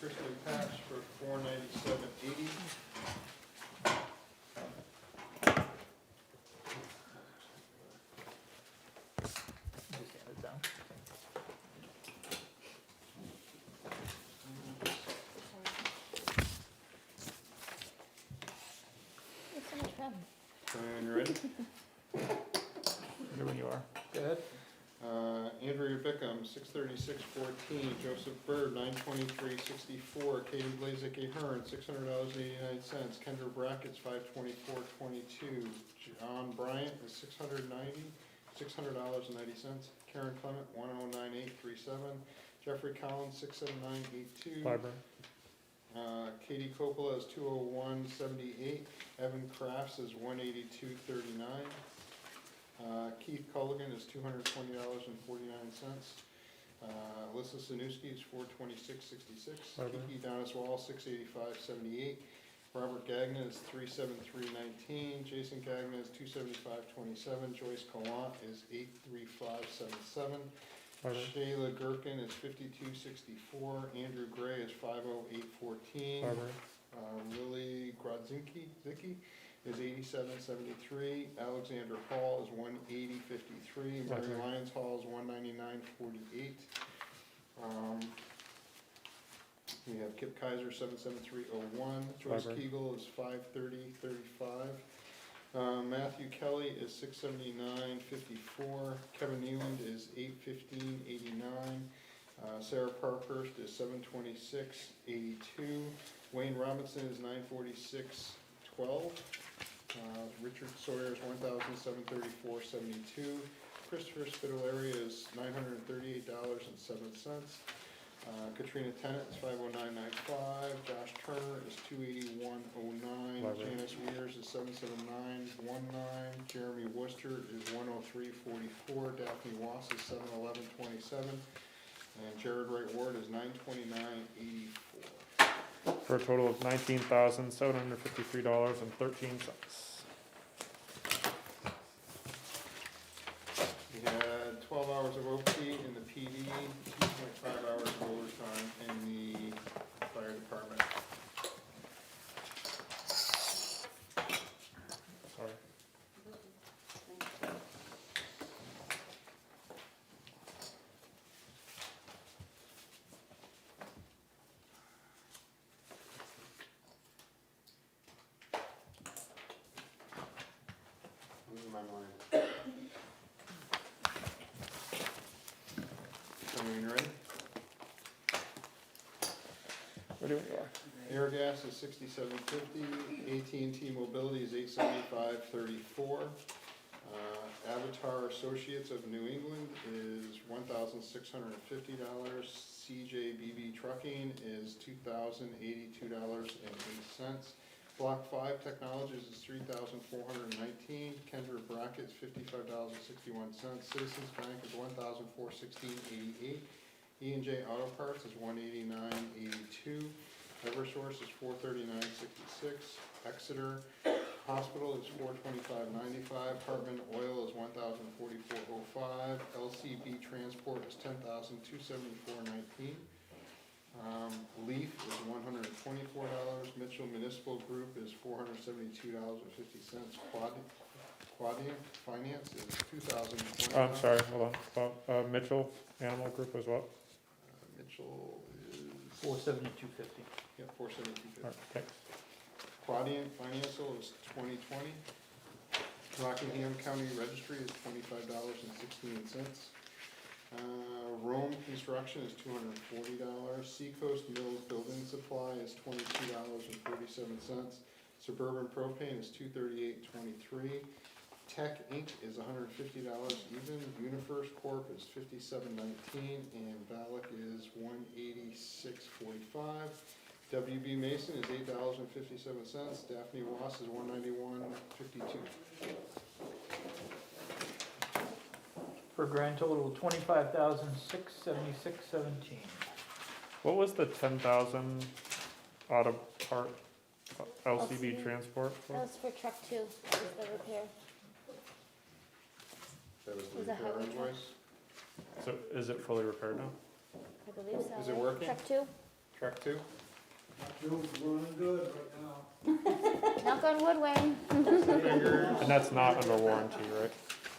Crystal Patch for $497.80. Just hand it down. It's so much fun. And you ready? Ready when you are. Go ahead. Andrea Bickham, 636.14. Joseph Bird, 923.64. Katie Blazik Ahern, $600.89. Kendra Brackett's 524.22. John Bryant is $600.90. Karen Clement, 109.837. Jeffrey Collins, 679.82. Library. Katie Coppola is 201.78. Evan Crafts is 182.39. Keith Culligan is $220.49. Alyssa Sanuski is $426.66. Library. Kiki Doniswall, $685.78. Robert Gagnon is $373.19. Jason Gagnon is $275.27. Joyce Gallant is $835.77. Library. Shayla Gherkin is $52.64. Andrew Gray is $508.14. Library. Lily Grodzinski is $87.73. Alexander Hall is $180.53. Mary Okay. Lyons Hall is $199.48. We have Kip Kaiser, 773.01. Joyce Library. Kegel is $530.35. Matthew Kelly is $679.54. Kevin Newland is $815.89. Sarah Parkhurst is $726.82. Wayne Robinson is $946.12. Richard Sawyer is $1,734.72. Christopher Spitaleri is $938.07. Katrina Tennant is $509.95. Josh Turner is $281.09. Library. Janice Weirs is $779.19. Jeremy Worcester is $103.44. Daphne Wass is $711.27. And Jared Wright Ward is $929.84. For a total of $19,753.13. We had 12 hours of OT in the PD, 2.5 hours of overtime in the fire department. Sorry. Losing my mind. So when you're ready? Ready when you are. Airgas is $67.50. AT&T Mobility is $875.34. Avatar Associates of New England is $1,650. CJBB Trucking is $2,082.08. Block 5 Technologies is $3,419. Kendra Brackett's $55.61. Citizens Bank is $1,416.88. E&J Auto Parts is $189.82. Eversource is $439.66. Exeter Hospital is $425.95. Hartman Oil is $1,044.05. LCB Transport is $10,274.19. Leaf is $124. Mitchell Municipal Group is $472.50. Quadient Finance is $2,020. I'm sorry, hold on. Mitchell Animal Group was what? Mitchell is $472.50. yeah, $472.50. Alright, thanks. Quadient Financial is $20.20. Rockingham County Registry is $25.16. Rome Construction is $240. Seacoast Mills Building Supply is $22.47. Suburban Propane is $238.23. Tech Inc. is $150 even. UniFirst Corp. is $57.19, and Valak is $186.45. WB Mason is $8.57. Daphne Wass is $191.52. For a grand total of $25,676.17. What was the 10,000 auto part LCB LCB. transport That for? was for truck 2, that was the repair. That was the Was that repair highway truck? invoice. So is it fully repaired now? I believe so. Is it right? working? Truck 2? Truck two? Joe's running good right now. Knock on wood, Wayne. Fingers. And that's not under warranty, right?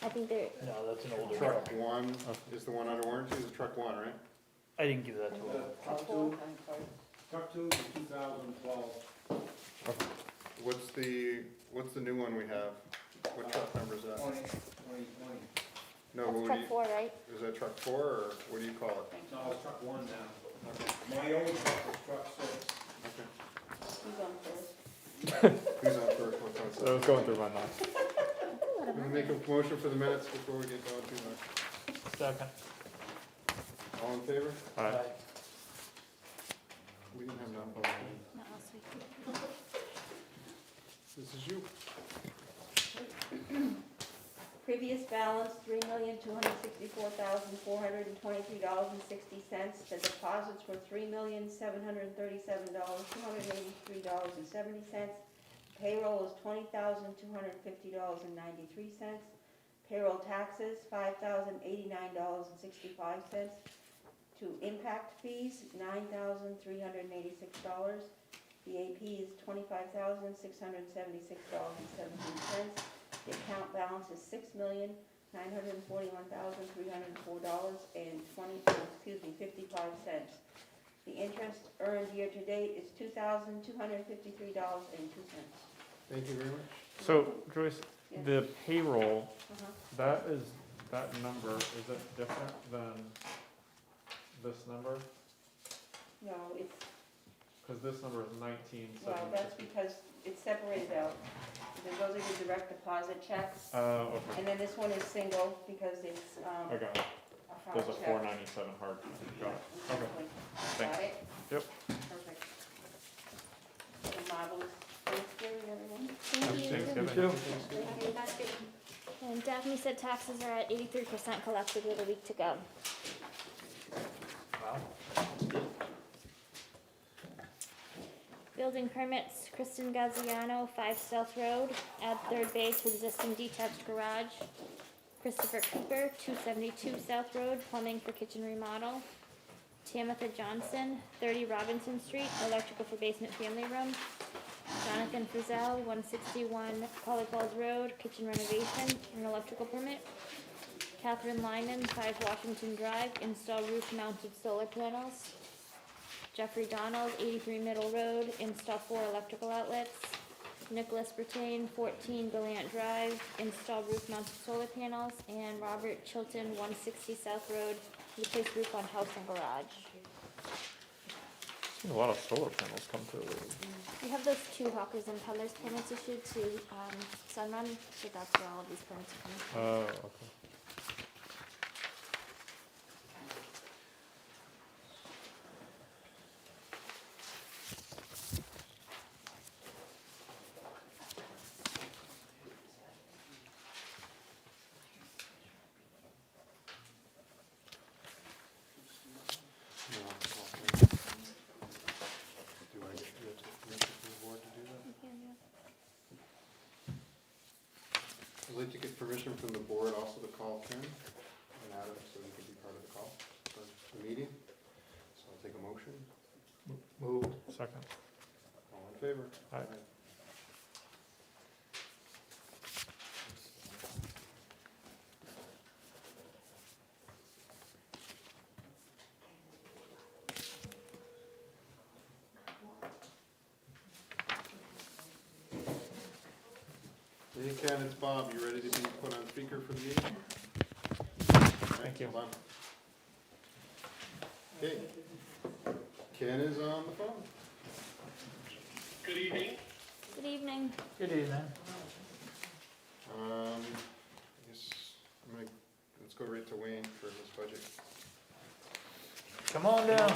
I think they're, No, that's an older Truck truck. one is the one under warranty, is truck one, right? I didn't give that to him. Truck two is 2012. What's the new one we have? What truck number is that? 2020. No, that's what do truck you, 4, right? is that truck four, or what do you call it? No, it's truck one now. Okay, My old truck was truck six. okay. Who's on first? Who's on first, what's on So I second? was going through my notes. I'm gonna make a motion for the minutes before we get going too much. Second. All in favor? Alright, We didn't have non-public. Not last week. This is you. Previous balance, $3,264,423.60. The deposits were $3,737,283.70. Payroll was $20,250.93. Payroll taxes, $5,089.65. To impact fees, $9,386. The AP is $25,676.17. The account balance is $6,941,304.55. The interest earned year to date is $2,253.02. Thank you very much. so Joyce, Yes. the payroll, Uh-huh. that number, is it different than this number? No, it's, Cause this number is 19,750. well, that's because it's separated out. Because those are your direct deposit checks. Okay, And then this one is single because it's, I got it. a hard There's a check. 497 hard, got it. Exactly. Thanks. Got it? Yep. Perfect. So marvelous Thanksgiving, everyone. Thank you. Thanksgiving. Too. Thank you. And Daphne said taxes are at 83% collected with a week to go. Wow. Building permits, Kristen Gaziano, 5 South Road, add third bay to existing detached garage. Christopher Cooper, 272 South Road, plumbing for kitchen remodel. Tamitha Johnson, 30 Robinson Street, electrical for basement family room. Jonathan Frizzell, 161 Holly Falls Road, kitchen renovation, and electrical permit. Catherine Lyman, 5 Washington Drive, install roof-mounted solar panels. Jeffrey Donald, 83 Middle Road, install 4 electrical outlets. Nicholas Bertain, 14 Gallant Drive, install roof-mounted solar panels. And Robert Chilton, 160 South Road, replace roof on house and garage. Seen a lot of solar panels come through. We have those 2 Hawkers and Peddlers permits issued to Sunrun, so that's where all of these permits are coming from. Oh, okay. No, okay. Do I get permission from the board to do that? I'd like to get permission from the board also to call Ken and Adam so they can be part of the call for the meeting. So I'll take a motion. Moved. Second. All in favor? Aye. Hey Ken, it's Bob. You ready to be put on speaker for the meeting? Thank you. Hold on. Okay. Ken is on the phone. Good evening. Good evening. I guess let's go right to Wayne for his budget. Come on down.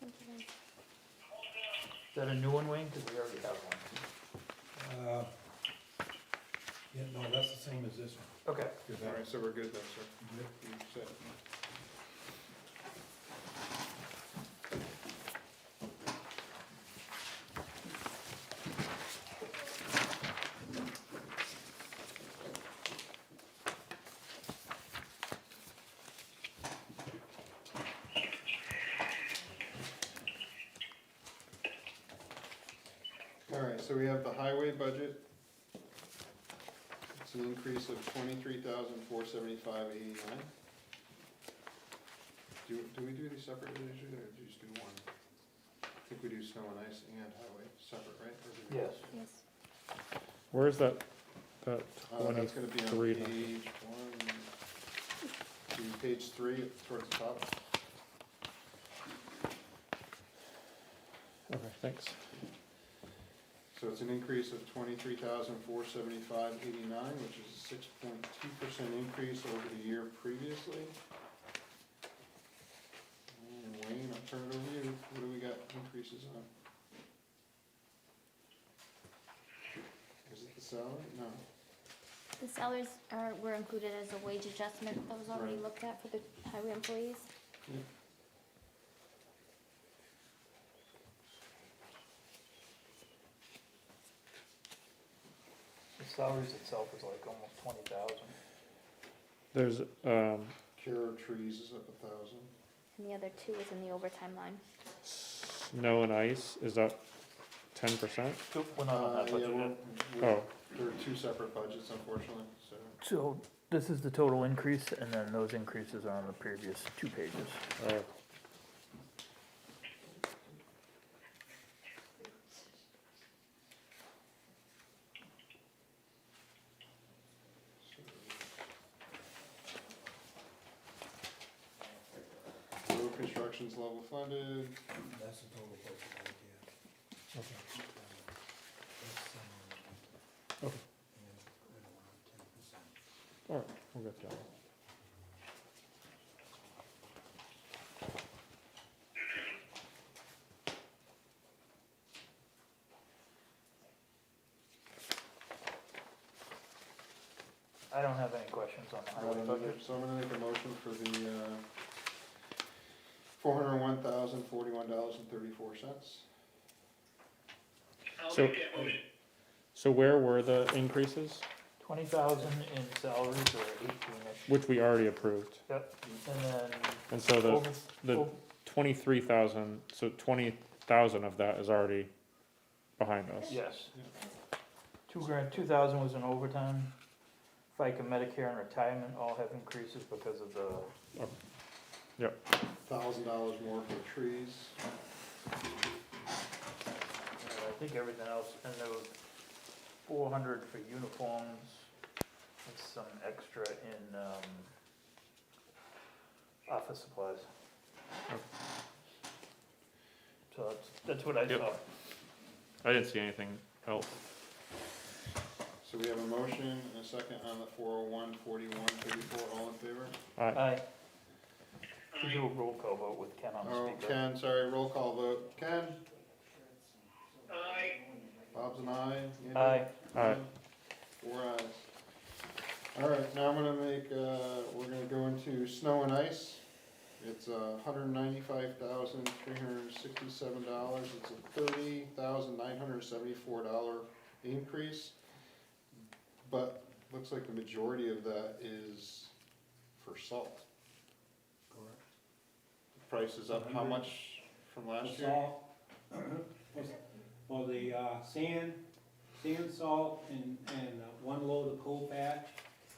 Is that a new one, Wayne? Because we already have one. Yeah, no, that's the same as this one. Okay. All right, so we're good then, sir. You said- All right, so we have the highway budget. It's an increase of 23,475.89. Do we do these separate usually, or do you just do one? I think we do snow and ice and highway separate, right? Or do we- Yes. Yes. Where's that That's gonna be on 23 page one, to page 3, towards the top. Okay, thanks. So it's an increase of 23,475.89, which is a 6.2% increase over the year previously. And Wayne, I'll turn it over to you. What do we got increases on? Is it the salary? No. The salaries were included as a wage adjustment that was already Right. looked at for the highway employees. The salaries itself is like almost 20,000. There's, Care of trees is up 1,000. And the other two is in the overtime line. snow and ice is up 10%? We're not on that Yeah, budget yet. Oh, there are two separate budgets unfortunately, so. So this is the total increase, and then those increases are on the previous 2 pages. oh, Road construction's level funded. That's the total budget right there. okay. That's, Okay. and right around 10%. All right, we'll get that. I don't have any questions on the highway budget. So I'm gonna make a motion for the, $401,041.34. So, so where were the increases, 20,000 in salaries or 18-ish. which we already approved? Yep, and then And so over, the over- 23,000, so 20,000 of that is already behind us? yes. 2,000 was in overtime. FICA, Medicare, and retirement all have increases because of the, $1,000 more for trees. I think everything else, and there was 400 for uniforms, and some extra in, office supplies. So that's what I Yep. saw. I didn't see anything else. So we have a motion and a second on the 401/41/34, all in favor? Aye. To do a roll call vote with Ken on Oh, the speaker. Ken, sorry, roll call vote. Ken? Aye. Bob's an aye. Andy? Aye. Aye. 4 ayes. All right, now I'm gonna make, we're gonna go into snow and ice. It's $195,367. It's a $30,974 increase. But looks like the majority of that is for salt. Correct. The price is up how much from last The year? salt, well, the sand, salt, and one load of coal patch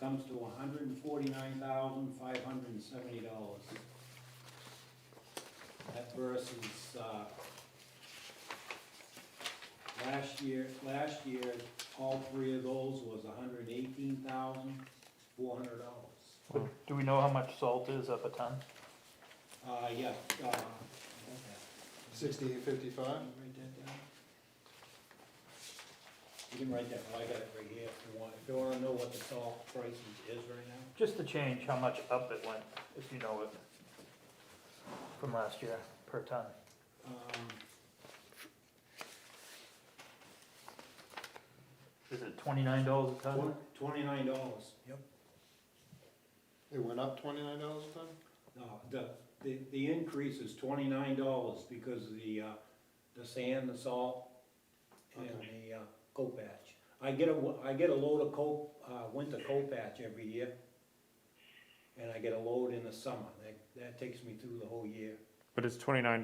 comes to $149,570. That versus, last year, all 3 of those was $118,400. But do we know how much salt is up a ton? Yeah, 68.55. Write that down. You can write that, I got it right here if you wanna know what the salt price is right now. Just to change how much up it went, if you know it, from last year per ton. Is it $29 a ton? $29. It went up $29 a ton? No, the increase is $29 because of the sand, the salt, and the coal patch. I get a load of coal, winter coal patch every year, and I get a load in the summer. That takes me through the whole year. But it's $29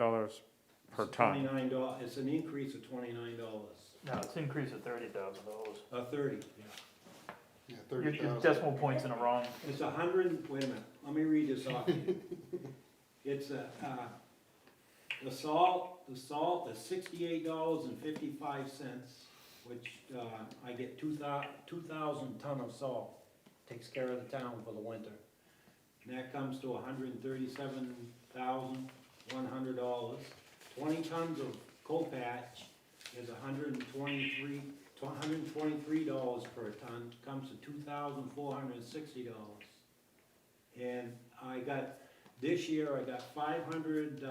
per It's ton. $29, it's an increase of $29. No, it's an increase of $30,000. 30, yeah. Yeah, Your 30,000. decimal points in the wrong. It's 100, wait a minute, let me read this off to you. It's the salt is $68.55, which, I get 2,000 ton of salt. Takes care of the town for the winter. And that comes to $137,100. 20 tons of coal patch is $123 per ton, comes to $2,460. And this year I got 500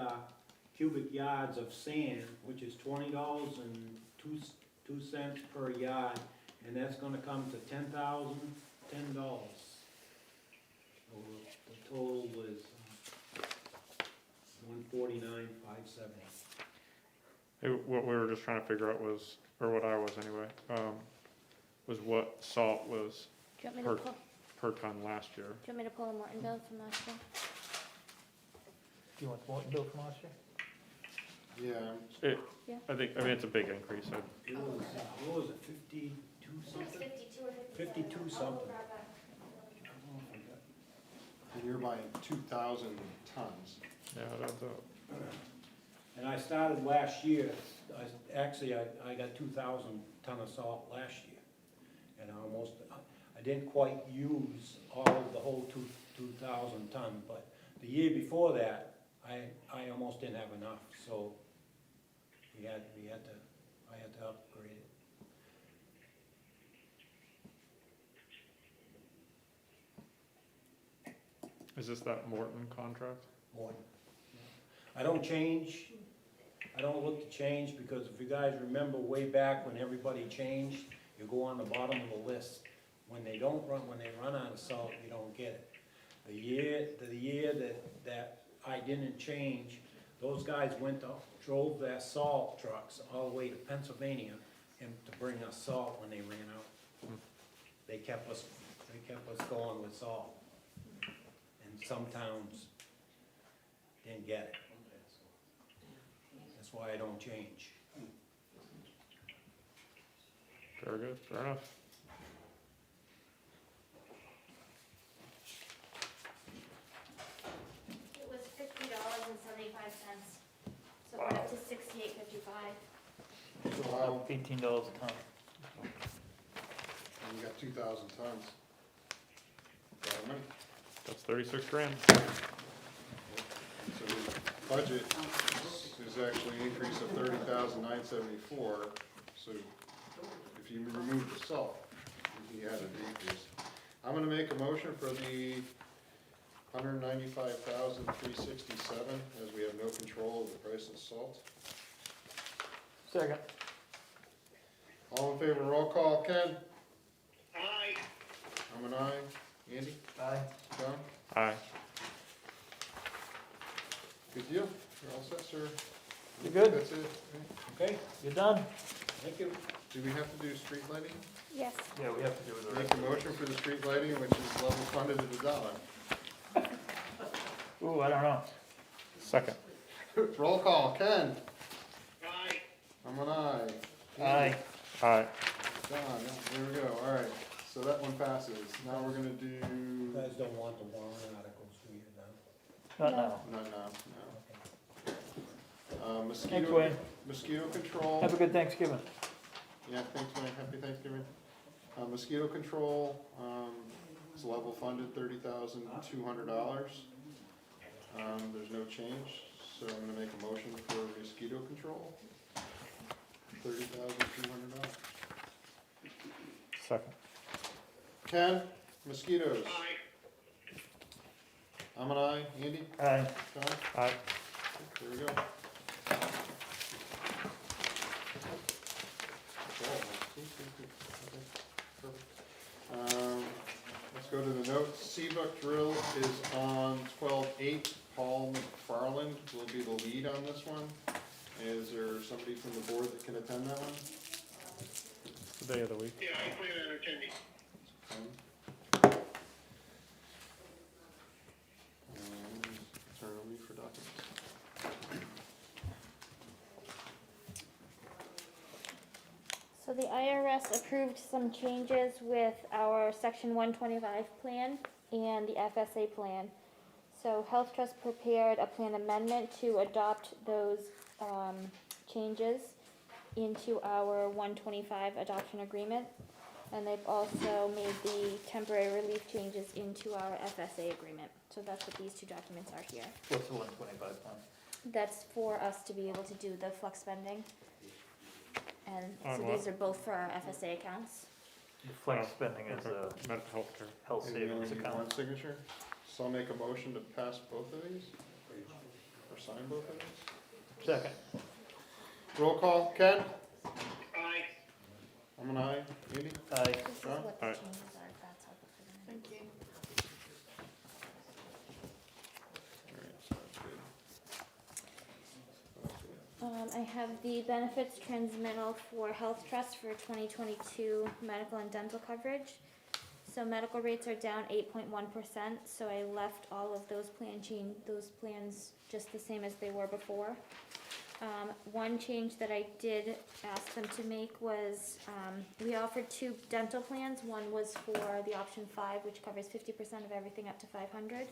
cubic yards of sand, which is $20.02 per yard, and that's gonna come to $10,010. So the total was $149,570. What we were just trying to figure out was, or what I was anyway, was what salt was Do you want me to pull, per ton last year. do you want me to pull a Morton bill from last year? Do you want the Morton bill from last year? Yeah, I mean, it's a big increase. It was, what was it, 52 something? 52 or 52 something. and you're buying 2,000 tons. Yeah, that's up. And I started last year, I got 2,000 ton of salt last year. And I didn't quite use all of the whole 2,000 ton, but the year before that, I almost didn't have enough, so I had to upgrade it. Is this that Morton contract? More. I don't look to change, because if you guys remember way back when everybody changed, you go on the bottom of the list. When they run out of salt, you don't get it. The year that I didn't change, those guys drove their salt trucks all the way to Pennsylvania and to bring us salt when they ran out. They kept us going with salt. And some towns didn't get it. That's why I don't change. Very good, fair enough. It was $50.75, so it went up to $68.55. Wow, $18 a ton. and you got 2,000 tons. Got it, right? That's 36 grand. So the budget is actually an increase of 30,974, so if you remove the salt, you had a decrease. I'm gonna make a motion for the 195,367, as we have no control of the price of salt. Second. All in favor, roll call, Ken? Aye. I'm an aye. Andy? Aye. John? Aye. Good deal, you're all set, sir. You good? That's it. Okay, You done? thank you. Do we have to do street lighting? Yes. Yeah, we have to do the Make rest. a motion for the street lighting, which is level funded at $1. Ooh, I don't know. Second. Roll call, Ken? Aye. I'm an aye. Aye. Aye. John, yeah, there we go, all right, so that one passes. Now we're gonna do, You guys don't want the warrant articles, do you, then? Not No. now. no, Thanks, mosquito, Wayne. mosquito control. Have a good Thanksgiving. Yeah, thanks, Wayne, happy Thanksgiving. Mosquito control, is level funded, $30,200. There's no change, so I'm gonna make a motion for mosquito control. $30,200. Second. Ken, mosquitoes. Aye. I'm an aye. Andy? Aye. John? Aye. There we go. Okay, perfect. go to the notes. Seabrook Drill is on 12/8. Paul McFarland will be the lead on this one. Is there somebody from the board that can attend that one? It's the day of the week. Yeah, I plan on attending. Turn to me for documents. So the IRS approved some changes with our section 125 plan and the FSA plan. So Health Trust prepared a plan amendment to adopt those changes into our 125 adoption agreement. And they've also made the temporary relief changes into our FSA agreement. So that's what these two documents are here. What's the 125 plan? That's for us to be able to do the flex spending. And On so what? these are both for our FSA accounts. The flex spending is a Mental health care. health And you only savings need account. one signature? So I'll make a motion to pass both of these? Or sign both of these? Second. Roll call, Ken? Aye. I'm an aye. Andy? Aye. This is John? what the Alright. changes are, if that's helpful for the minutes. Thank you. Alright, so that's good. That's good. I have the benefits transmittal for Health Trust for 2022 medical and dental coverage. So medical rates are down 8.1%, so I left all of those plans just the same as they were before. One change that I did ask them to make was, we offered 2 dental plans. One was for the option 5, which covers 50% of everything up to 500.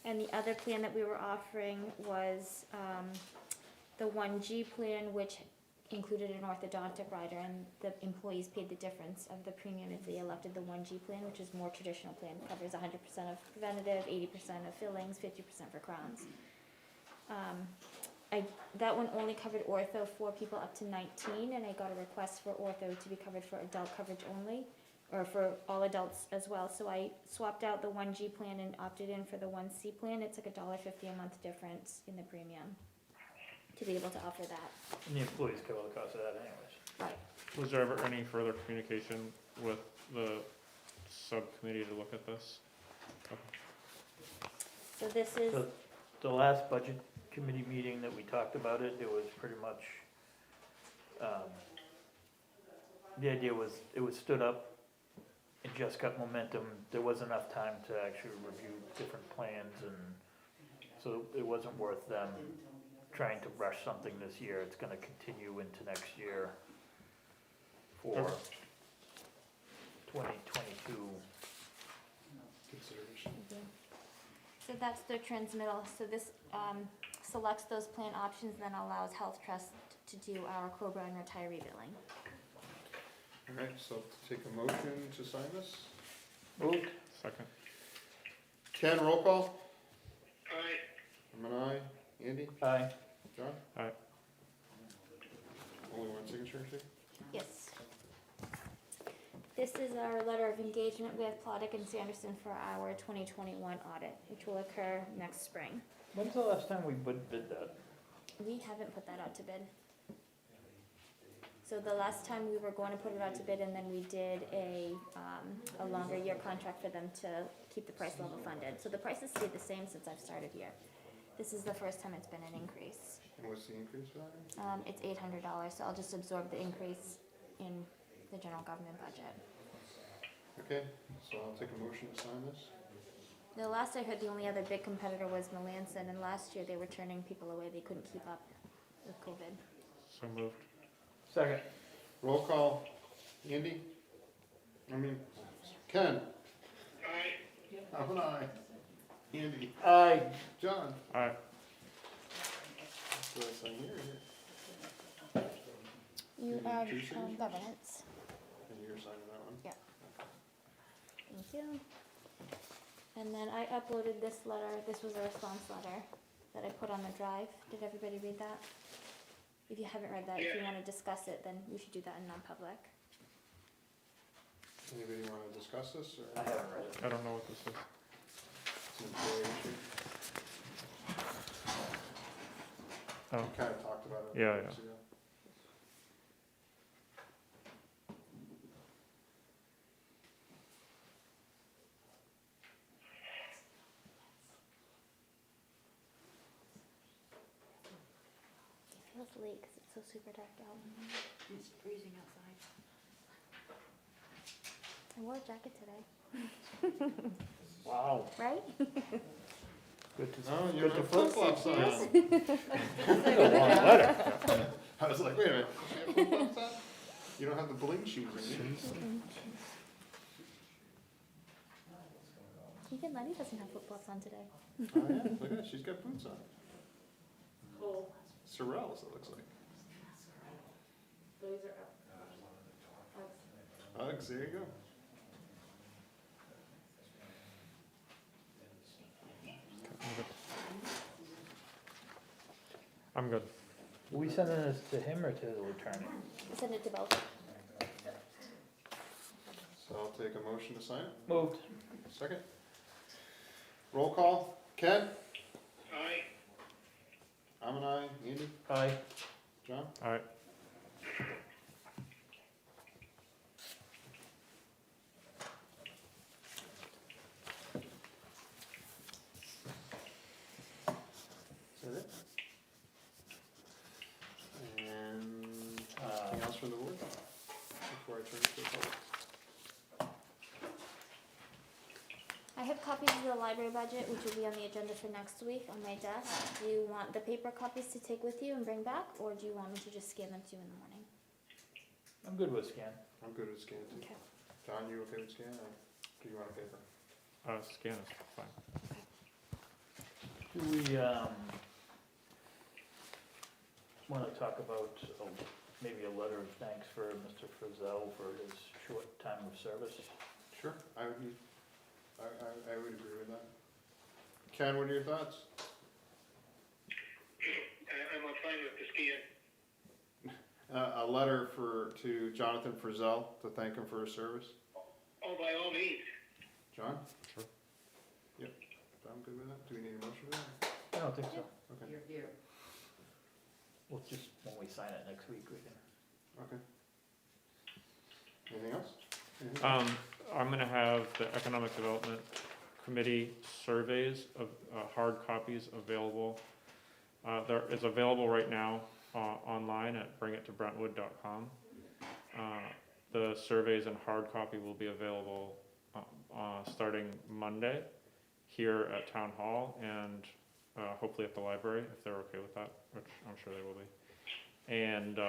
And the other plan that we were offering was, the 1G plan, which included an orthodontic rider, and the employees paid the difference of the premium if they elected the 1G plan, which is more traditional plan, covers 100% of preventative, 80% of fillings, 50% for crowns. That one only covered ortho for people up to 19, and I got a request for ortho to be covered for adult coverage only, or for all adults as well. So I swapped out the 1G plan and opted in for the 1C plan. It's like $1.50 a month difference in the premium to be able to offer that. And the employees cover the cost of that anyways. Right. Was there ever any further communication with the subcommittee to look at this? So this is, The last budget committee meeting that we talked about it, was pretty much, the idea was, it was stood up, it just got momentum, there wasn't enough time to actually review different plans, and so it wasn't worth them trying to rush something this year. It's gonna continue into next year for Okay. 2022. Consideration. so that's their transmittal. So this selects those plan options, then allows Health Trust to do our COBRA and retiree billing. Alright, so take a motion to sign this. Moved. Second. Ken, roll call? Aye. I'm an aye. Andy? Aye. John? Aye. Only one signature, too? Yes. This is our letter of engagement with Plottick and Sanderson for our 2021 audit, which will occur next spring. When's the last time we bid that? We haven't put that out to bid. So the last time we were going to put it out to bid, and then we did a longer year contract for them to keep the price level funded. So the prices stayed the same since I've started here. This is the first time it's been an increase. And what's the increase for that? It's $800, so I'll just absorb the increase in the general government budget. Okay, so I'll take a motion to sign this. The last I heard, the only other big competitor was Melanson, and last year they were turning people away. They couldn't keep up with COVID. So moved. Second. Roll call. Andy? Ken? Aye. I'm an aye. Andy? Aye. John? Aye. So I sign here, or here? You Mhm. have Two signatures? governance. And you're signing that one? Thank you. And then I uploaded this letter. This was a response letter that I put on the drive. Did everybody read that? If you haven't read that, if you Yeah. want to discuss it, then we should do that in non-public. Anybody want to discuss this, or? I haven't read it. I don't know what this is. It's an employee issue. Oh, We kind of talked about it. Yeah, weeks ago. was late because it's so super dark out. It's freezing outside. I wore a jacket today, Wow. right? Good to see. Oh, you Good have to flip-flops on. a long letter. I was like, wait a minute, she have flip-flops on? You don't have the bling shoes in you. Even Lenny doesn't have flip-flops on today. Oh, yeah, look at that, she's got boots on. Cold. Sorels, it looks like. Those are up. Uggs, there you go. I'm good. Are we sending this to him or to the attorney? Send it to both. So I'll take a motion to sign it. Moved. Second. Roll call. Ken? Aye. I'm an aye. Andy? Aye. John? All right. Is that it? And anything else from the board before I turn it to the public? I have copies of the library budget, which will be on the agenda for next week on my desk. Do you want the paper copies to take with you and bring back, or do you want me to just scan them to you in the morning? I'm good with scan. I'm good with scan too. Okay. John, you okay with scan or do you want a paper? Scan is fine. Do we, wanna talk about maybe a letter of thanks for Mr. Frizzell for his short time of service? Sure, I would agree with that. Ken, what are your thoughts? I'm fine with the scan. A letter to Jonathan Frizzell to thank him for his service. Oh, by all means. John? Sure. Yep, I'm good with that. Do we need a motion for that? I don't think so. Okay, You're here. We'll just, when we sign it next week, we can. okay. Anything else? I'm gonna have the Economic Development Committee surveys of, hard copies available. There is available right now, online at bringittobrentwood.com. The surveys in hard copy will be available, starting Monday here at Town Hall and, hopefully at the library, if they're okay with that, which I'm sure they will be. And,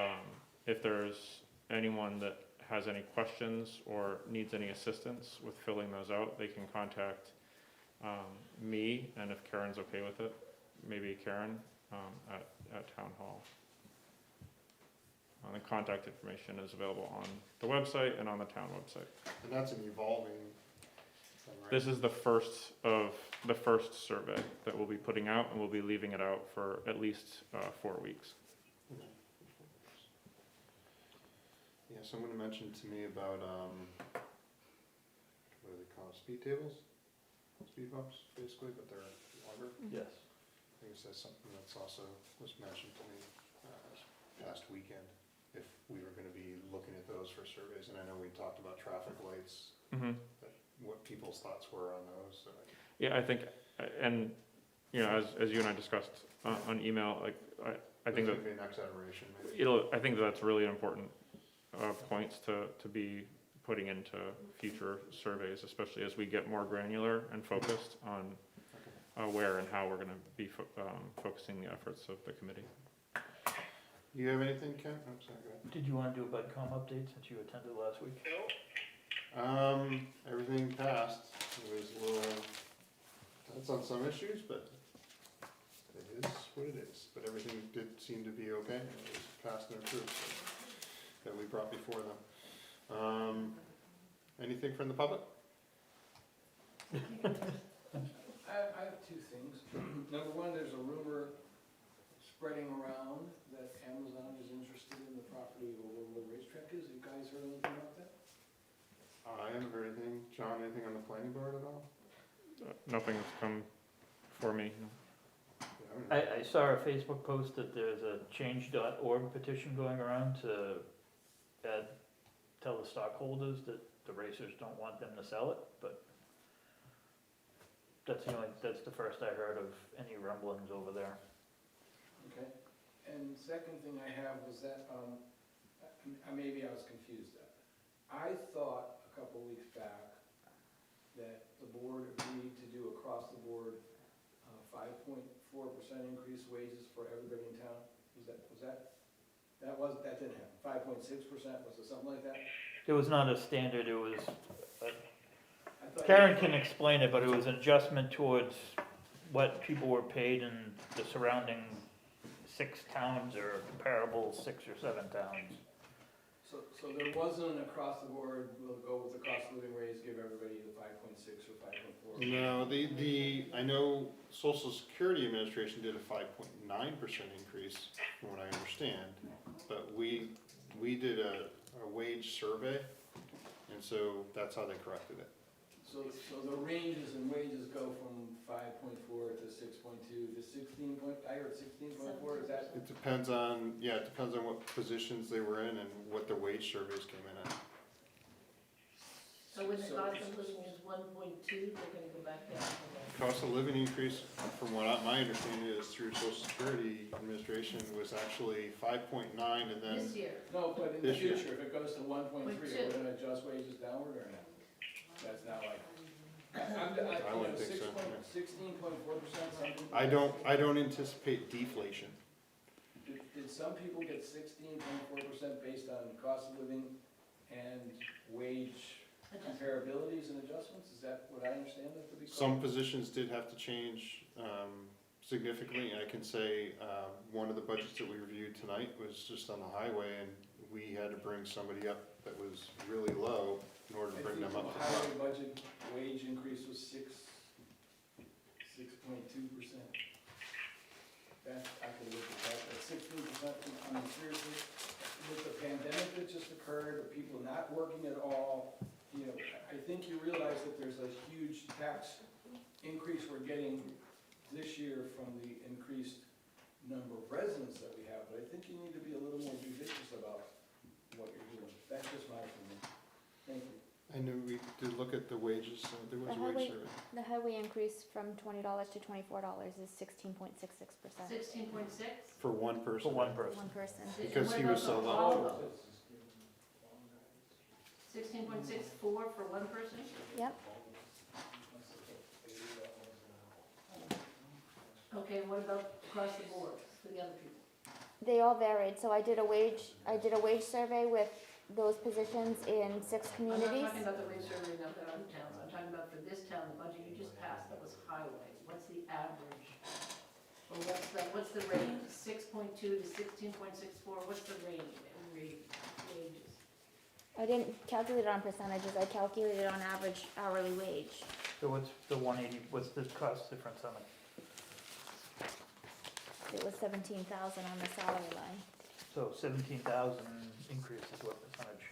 if there's anyone that has any questions or needs any assistance with filling those out, they can contact me, and if Karen's okay with it, maybe Karen at Town Hall. The contact information is available on the website and on the town website. And that's an evolving thing, right? This is the first survey that we'll be putting out, and we'll be leaving it out for at least 4 weeks. Okay. Yeah, someone mentioned to me about, what do they call it, speed tables? Speed bumps, basically, but they're longer. Yes. I think that's something that's also was mentioned to me past weekend, if we were gonna be looking at those for surveys, and I know we talked about traffic lights, Mm-hmm. what people's thoughts were on those, so. Yeah, I think, and, you know, as you and I discussed on email, like, I think that There's gonna be a next iteration, maybe. I think that's really important points to be putting into future surveys, especially as we get more granular and focused on where and how we're gonna be focusing the efforts of the committee. You have anything, Ken? I'm sorry, go ahead. Did you wanna do a BudCom update since you attended last week? No? Everything passed, it was a little, tense on some issues, but it is what it is, but everything did seem to be okay, and it was passed and approved, so, that we brought before them. Anything from the public? I have two things. Number one, there's a rumor spreading around that Amazon is interested in the property over where the racetrack is. You guys heard anything about that? I haven't heard anything. John, anything on the planning board at all? Nothing has come for me. Yeah, I haven't heard. I saw a Facebook post that there's a change.org petition going around to tell the stockholders that the racers don't want them to sell it, but that's the first I heard of any rumblings over there. Okay. And second thing I have was that, maybe I was confused. I thought a couple weeks back that the board agreed to do across the board 5.4% increase wages for everybody in town. That didn't happen. 5.6%, was it something like that? It was not a standard, it was, I thought Karen can explain it, but it was an adjustment towards what people were paid in the surrounding 6 towns or comparable 6 or 7 towns. So there wasn't an across the board, we'll go with the cost of living raise, give everybody the 5.6 or 5.4? No, I know Social Security Administration did a 5.9% increase, from what I understand, but we did a wage survey, and so that's how they corrected it. So the ranges in wages go from 5.4 to 6.2 to 16 point, I heard 16.4, is that? It depends on what positions they were in and what the wage surveys came in at. So when the cost of living is 1.2, they're gonna go back down to that. Cost of living increase, from what my understanding is through Social Security Administration, was actually 5.9, and then This year, No, but in the This year. future, if it goes to 1.3, are we 1.2. gonna adjust wages downward or not? That's not like, I wouldn't think so, yeah. 16.4%, some people. I don't anticipate deflation. Did some people get 16.4% based on cost of living and wage comparabilities and adjustments? Is that what I understand that to be called? Some positions did have to change significantly. I can say one of the budgets that we reviewed tonight was just on the highway, and we had to bring somebody up that was really low in order to bring them up to The highway par. budget wage increase was 6.2%. That, I could look at that, but 16%, I mean, seriously, with the pandemic that just occurred, with people not working at all, you know, I think you realize that there's a huge tax increase we're getting this year from the increased number of residents that we have, but I think you need to be a little more judicious about what you're doing. That's just my opinion. Thank you. I knew we did look at the wages, so there was a wage survey. The highway increase from $20 to $24 is 16.66%. 16.6? For one person. For one person. One person. Because he was so low. All of those? 16.64 for one person? Yep. Okay, what about across the board for the other people? They all varied. So I did a wage survey with those positions in 6 communities. I'm not talking about the wage survey of the other towns, I'm talking about for this town, the budget you just passed, that was highway, what's the average? Or what's the range, 6.2 to 16.64, what's the range in wages? I didn't calculate it on percentages. I calculated it on average hourly wage. So what's the 180, what's the cost difference on it? It was 17,000 on the salary line. So 17,000 increase is what percentage?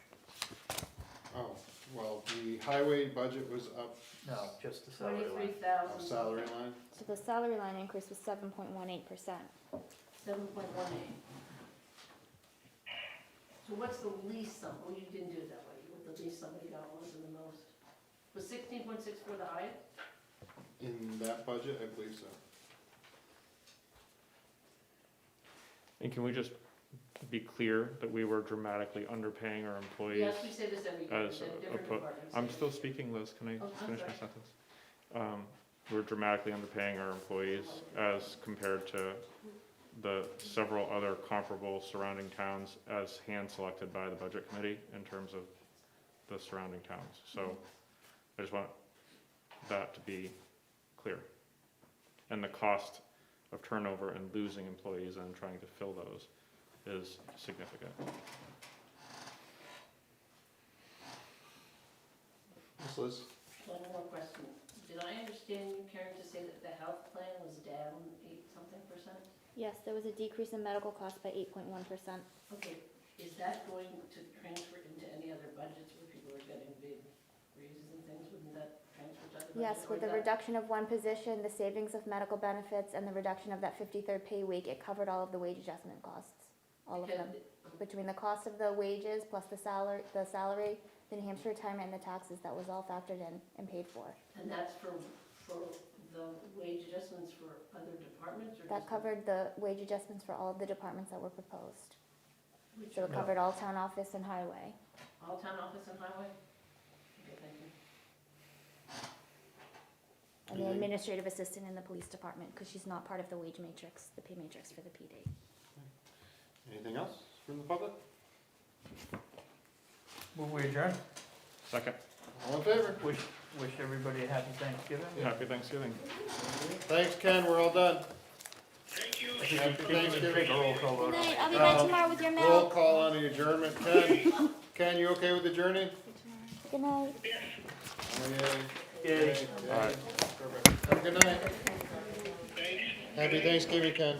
Oh, well, the highway budget was up, No, just the salary line. 23,000. salary line. So the salary line increase was 7.18%. 7.18. So what's the least sum, well, you didn't do it that way, what the least somebody got was the most? Was 16.64 the highest? In that budget, I believe so. And can we just be clear that we were dramatically underpaying our employees? Yes, we say this every year, as in different oppo- departments. I'm still speaking, Liz, can I Oh, I'm finish my sorry. sentence? We're dramatically underpaying our employees as compared to the several other comparable surrounding towns as hand-selected by the budget committee in terms of the surrounding towns. So I just want that to be clear. And the cost of turnover and losing employees and trying to fill those is significant. Ms. Liz? One more question. Did I understand you, Karen, to say that the health plan was down 8-something%? Yes, there was a decrease in medical costs by 8.1%. Okay, is that going to transfer into any other budgets where people are getting big raises and things? Wouldn't that transfer to other budgets? Yes, with the reduction of one position, the savings of medical benefits, and the reduction of that 53rd pay week, it covered all of the wage adjustment costs, all of them. Between the cost of the wages plus the salary, the New Hampshire retirement and the taxes, that was all factored in and paid for. And that's for the wage adjustments for other departments or That just? covered the wage adjustments for all of the departments that were proposed. Which So it are covered all town office and highway. all town office and highway? Okay, thank you. And the Anything- administrative assistant in the police department, because she's not part of the wage matrix, the pay matrix for the PD. Anything else from the public? Move we adjourn. Second, All in favor? Wish everybody a happy Thanksgiving. happy Thanksgiving. Thanks, Ken, we're all done. Thank you. Happy Thanksgiving. Take a roll call vote. Good night, I'll be back tomorrow with your Roll mail. call on the adjournment. Ken, you okay with adjourning? Good night. Oh, Yay. Yay. All right. Perfect. Have a good night. Thanks. Happy Thanksgiving, Ken.